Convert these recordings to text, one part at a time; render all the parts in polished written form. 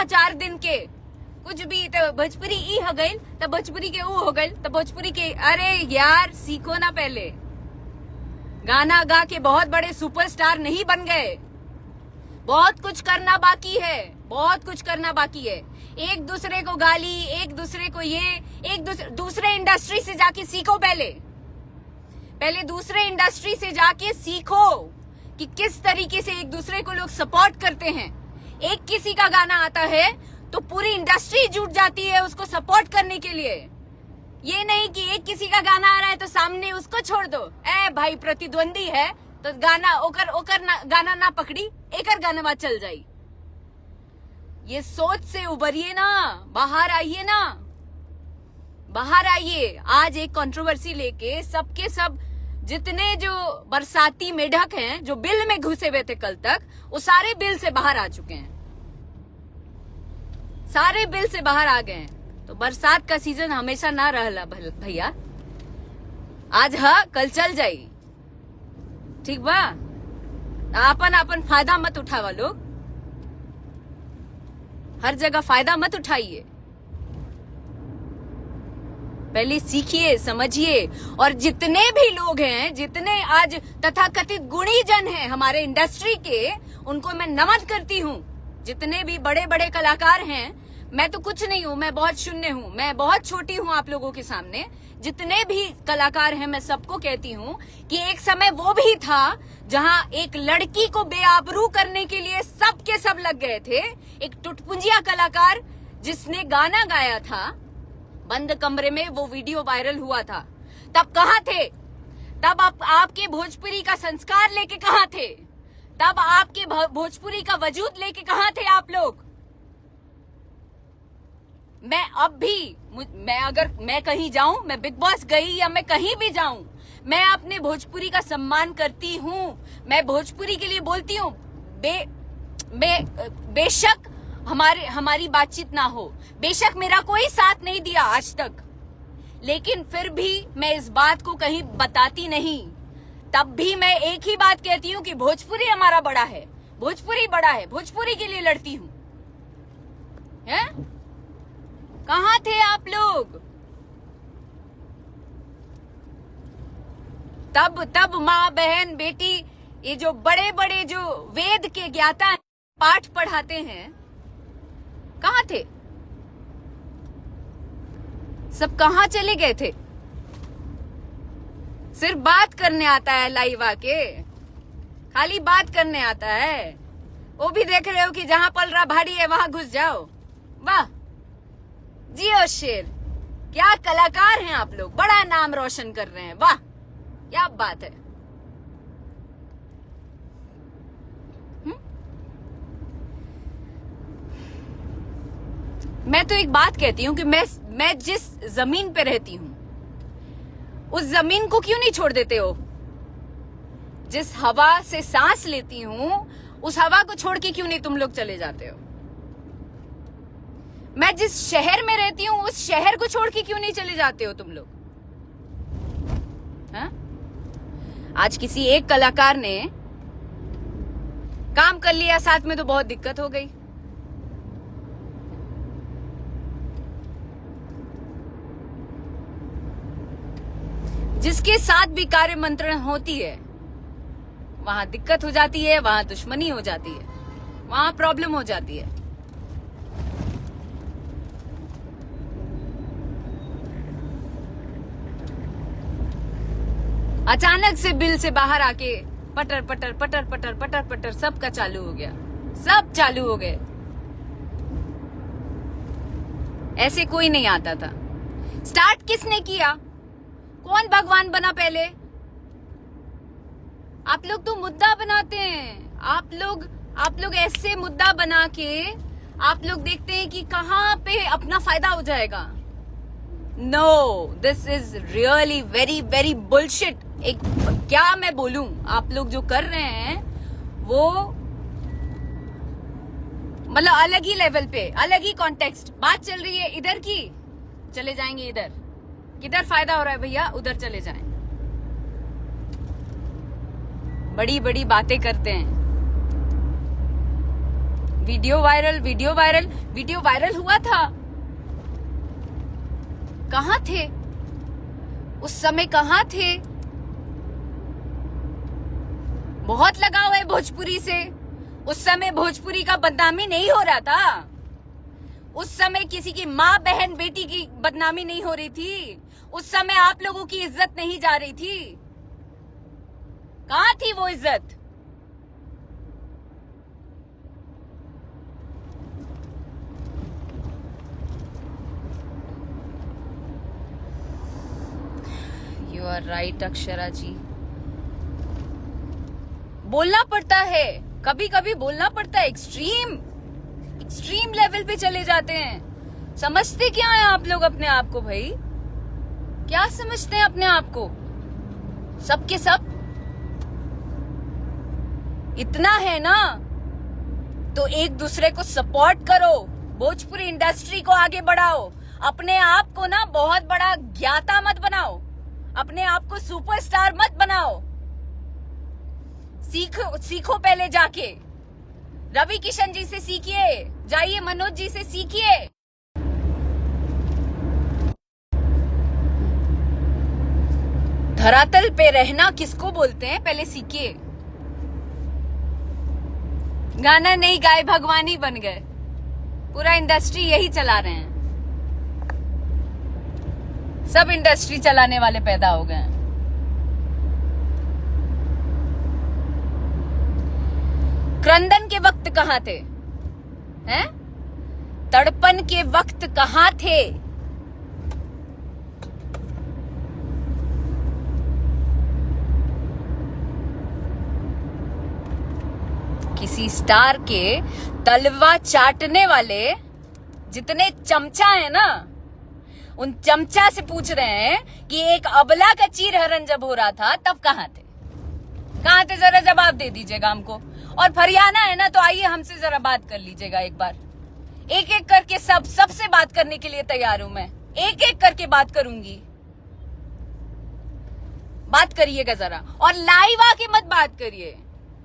4 दिन के कुछ भी तो भोजपुरी ई हो गई तो भोजपुरी के ऊ हो गई तो भोजपुरी के। अरे यार सीखो ना, पहले गाना गा के बहुत बड़े सुपरस्टार नहीं बन गए। बहुत कुछ करना बाकी है, बहुत कुछ करना बाकी है। एक दूसरे को गाली, एक दूसरे को ये, एक दूसरे इंडस्ट्री से जाके सीखो। पहले दूसरे इंडस्ट्री से जाके सीखो कि किस तरीके से एक दूसरे को लोग सपोर्ट करते हैं। एक किसी का गाना आता है तो पूरी इंडस्ट्री जुट जाती है उसको सपोर्ट करने के लिए। ये नहीं कि एक किसी का गाना आ रहा है तो सामने उसको छोड़ दो। ए भाई प्रतिद्वंदी है तो गाना ओकर गाना ना पकड़ी, एकर गाना बाद चल जाई। ये सोच से उभरिए ना, बाहर आइए ना, बाहर आइए। आज एक कंट्रोवर्सी लेके सबके सब जितने जो बरसाती मेढक हैं जो बिल में घुसे हुए थे कल तक, वो सारे बिल से बाहर आ चुके हैं, सारे बिल से बाहर आ गए हैं। तो बरसात का सीजन हमेशा ना रहला भैया, आज हाँ कल चल जाई, ठीक बा। अपन फायदा मत उठावा लोग, हर जगह फायदा मत उठाइए। पहले सीखिए, समझिए। और जितने भी लोग हैं, जितने आज तथाकथित गुणीजन हैं हमारे इंडस्ट्री के, उनको मैं नमन करती हूँ। जितने भी बड़े बड़े कलाकार हैं, मैं तो कुछ नहीं हूँ, मैं बहुत शून्य हूँ, मैं बहुत छोटी हूँ आप लोगों के सामने। जितने भी कलाकार हैं मैं सबको कहती हूँ कि एक समय वो भी था जहाँ एक लड़की को बेआबरू करने के लिए सब के सब लग गए थे। एक टुटपुंजिया कलाकार जिसने गाना गाया था बंद कमरे में, वो वीडियो वायरल हुआ था। तब कहाँ थे? तब आपके भोजपुरी का संस्कार लेके कहाँ थे? तब आपके भोजपुरी का वजूद लेके कहाँ थे आप लोग? मैं अब भी, अगर मैं कहीं जाऊं, मैं बिग बॉस गई या मैं कहीं भी जाऊं, मैं अपने भोजपुरी का सम्मान करती हूं। मैं भोजपुरी के लिए बोलती हूं। बेशक हमारी बातचीत ना हो, बेशक मेरा कोई साथ नहीं दिया आज तक, लेकिन फिर भी मैं इस बात को कहीं बताती नहीं। तब भी मैं एक ही बात कहती हूँ कि भोजपुरी हमारा बड़ा है, भोजपुरी बड़ा है, भोजपुरी के लिए लड़ती हूँ। कहाँ थे आप लोग? तब माँ बहन बेटी, ये जो बड़े बड़े जो वेद के ज्ञाता पाठ पढ़ाते हैं, कहाँ थे? सब कहाँ चले गए थे? सिर्फ बात करने आता है लाइव आके, खाली बात करने आता है। वो भी देख रहे हो कि जहां पलरा भारी है वहां घुस जाओ। वाह जियो शेर, क्या कलाकार हैं आप लोग, बड़ा नाम रोशन कर रहे हैं। वाह क्या बात है। मैं तो एक बात कहती हूँ कि मैं जिस जमीन पे रहती हूँ उस जमीन को क्यों नहीं छोड़ देते हो? जिस हवा से सांस लेती हूँ उस हवा को छोड़ के क्यों नहीं तुम लोग चले जाते हो? मैं जिस शहर में रहती हूँ उस शहर को छोड़ के क्यों नहीं चले जाते हो तुम लोग? हा? आज किसी एक कलाकार ने काम कर लिया साथ में तो बहुत दिक्कत हो गई। जिसके साथ भी कार्य मंत्रण होती है वहां दिक्कत हो जाती है, वहां दुश्मनी हो जाती है, वहां प्रॉब्लम हो जाती है। अचानक से बिल से बाहर आके पटर पटर पटर पटर पटर पटर सबका चालू हो गया, सब चालू हो गए। ऐसे कोई नहीं आता था। स्टार्ट किसने किया? कौन भगवान बना पहले? आप लोग तो मुद्दा बनाते हैं। आप लोग ऐसे मुद्दा बना के आप लोग देखते हैं कि कहां पे अपना फायदा हो जाएगा। No, this is really very very bullshit. एक क्या मैं बोलूं, आप लोग जो कर रहे हैं वो मतलब अलग ही लेवल पे, अलग ही कॉन्टेक्स्ट। बात चल रही है इधर की, चले जाएंगे इधर। किधर फायदा हो रहा है भैया, उधर चले जाएं। बड़ी बड़ी बातें करते हैं, वीडियो वायरल हुआ था। कहाँ थे उस समय, कहाँ थे? बहुत लगाव है भोजपुरी से। उस समय भोजपुरी का बदनामी नहीं हो रहा था। उस समय किसी की माँ बहन बेटी की बदनामी नहीं हो रही थी। उस समय आप लोगों की इज्जत नहीं जा रही थी। कहाँ थी वो इज्जत? यू आर राइट अक्षरा जी। बोलना पड़ता है, कभी कभी बोलना पड़ता है। एक्सट्रीम लेवल पे चले जाते हैं। समझते क्या है आप लोग अपने आप को भाई? क्या समझते हैं अपने आप को? सब के सब इतना है ना, तो एक दूसरे को सपोर्ट करो, भोजपुरी इंडस्ट्री को आगे बढ़ाओ। अपने आप को ना बहुत बड़ा ज्ञाता मत बनाओ, अपने आप को सुपरस्टार मत बनाओ। सीखो पहले जाके। रवि किशन जी से सीखिए, जाइए मनोज जी से सीखिए। धरातल पे रहना किसको बोलते हैं, पहले सीखिए। गाना नहीं गाए भगवान ही बन गए। पूरा इंडस्ट्री यही चला रहे हैं। सब इंडस्ट्री चलाने वाले पैदा हो गए हैं। क्रंदन के वक्त कहाँ थे? हैं? तड़पन के वक्त कहाँ थे? किसी स्टार के तलवा चाटने वाले जितने चमचा है ना, उन चमचा से पूछ रहे हैं कि एक अबला का चीरहरण जब हो रहा था तब कहाँ थे? कहाँ थे? जरा जवाब दे दीजिएगा हमको। और फरियाना है ना, तो आइए हमसे जरा बात कर लीजिएगा एक बार। एक एक करके सबसे बात करने के लिए तैयार हूं मैं। एक एक करके बात करूंगी। बात करिएगा जरा, और लाइव आके मत बात करिए।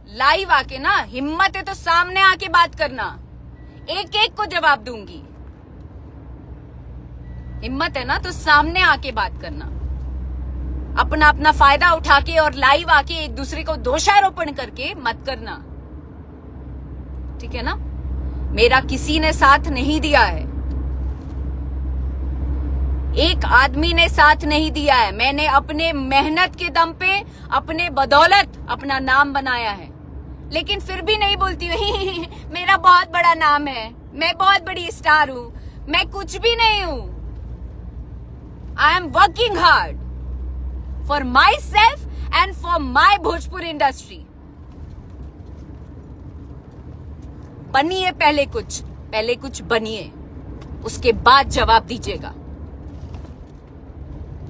लाइव आके ना, हिम्मत है तो सामने आके बात करना। एक एक को जवाब दूंगी। हिम्मत है ना तो सामने आके बात करना। अपना अपना फायदा उठा के और लाइव आके एक दूसरे को दोषारोपण करके मत करना, ठीक है ना? मेरा किसी ने साथ नहीं दिया है, एक आदमी ने साथ नहीं दिया है। मैंने अपने मेहनत के दम पे, अपने बदौलत अपना नाम बनाया है। लेकिन फिर भी नहीं बोलती मेरा बहुत बड़ा नाम है, मैं बहुत बड़ी स्टार हूं। मैं कुछ भी नहीं हूं। I am working hard for my self and for my Bhojpuri industry. बनिए पहले कुछ बनिए, उसके बाद जवाब दीजिएगा,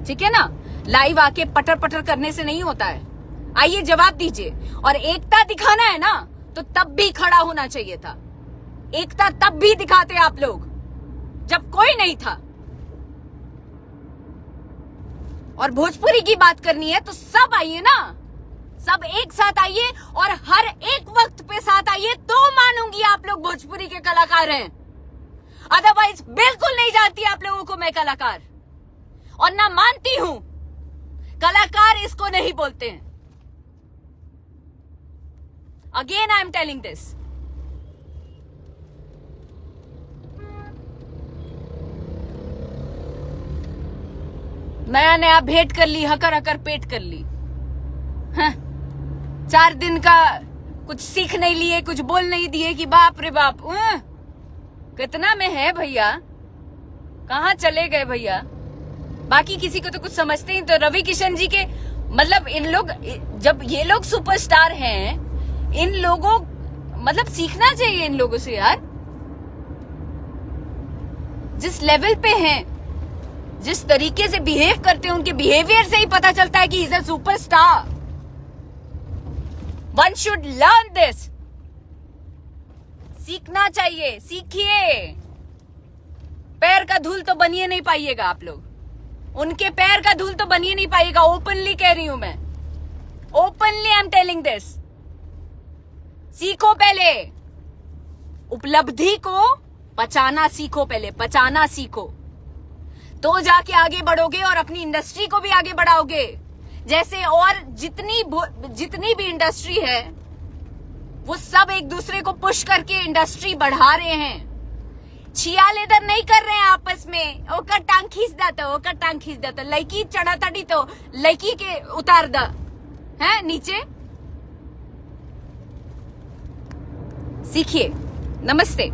ठीक है ना? लाइव आके पटर पटर करने से नहीं होता है। आइए जवाब दीजिए। और एकता दिखाना है ना, तो तब भी खड़ा होना चाहिए था। एकता तब भी दिखाते आप लोग जब कोई नहीं था। और भोजपुरी की बात करनी है तो सब आइए ना, सब एक साथ आइए और हर एक वक्त पे साथ आइए, तो मानूंगी आप लोग भोजपुरी के कलाकार हैं। अदरवाइज बिल्कुल नहीं जानती आप लोगों को मैं कलाकार, और ना मानती हूं। कलाकार इसको नहीं बोलते हैं। Again I am telling this. नया नया भेंट कर ली, हकर हकर पेट कर ली। 4 दिन का कुछ सीख नहीं लिए, कुछ बोल नहीं दिए कि बाप रे बाप कितना में है भैया, कहाँ चले गए भैया? बाकी किसी को तो कुछ समझते ही। तो रवि किशन जी के मतलब, इन लोग, जब ये लोग सुपरस्टार हैं, इन लोगों मतलब सीखना चाहिए इन लोगों से यार। जिस लेवल पे हैं, जिस तरीके से बिहेव करते हैं, उनके बिहेवियर से ही पता चलता है कि he is a superstar. One should learn this. सीखना चाहिए, सीखिए। पैर का धूल तो बनिए नहीं पाइएगा आप लोग, उनके पैर का धूल तो बनिए नहीं पाइएगा। ओपनली कह रही हूं मैं, openly I am telling this. सीखो पहले, उपलब्धि को पचाना सीखो, पहले पचाना सीखो, तो जाके आगे बढ़ोगे और अपनी इंडस्ट्री को भी आगे बढ़ाओगे। जैसे और जितनी भी इंडस्ट्री है वो सब एक दूसरे को पुश करके इंडस्ट्री बढ़ा रहे हैं। छिया लेदर नहीं कर रहे हैं आपस में, ओकर टांग खींच देता, लड़की चढ़ा तड़ी तो लड़की के उतार द है नीचे। सीखिए। नमस्ते।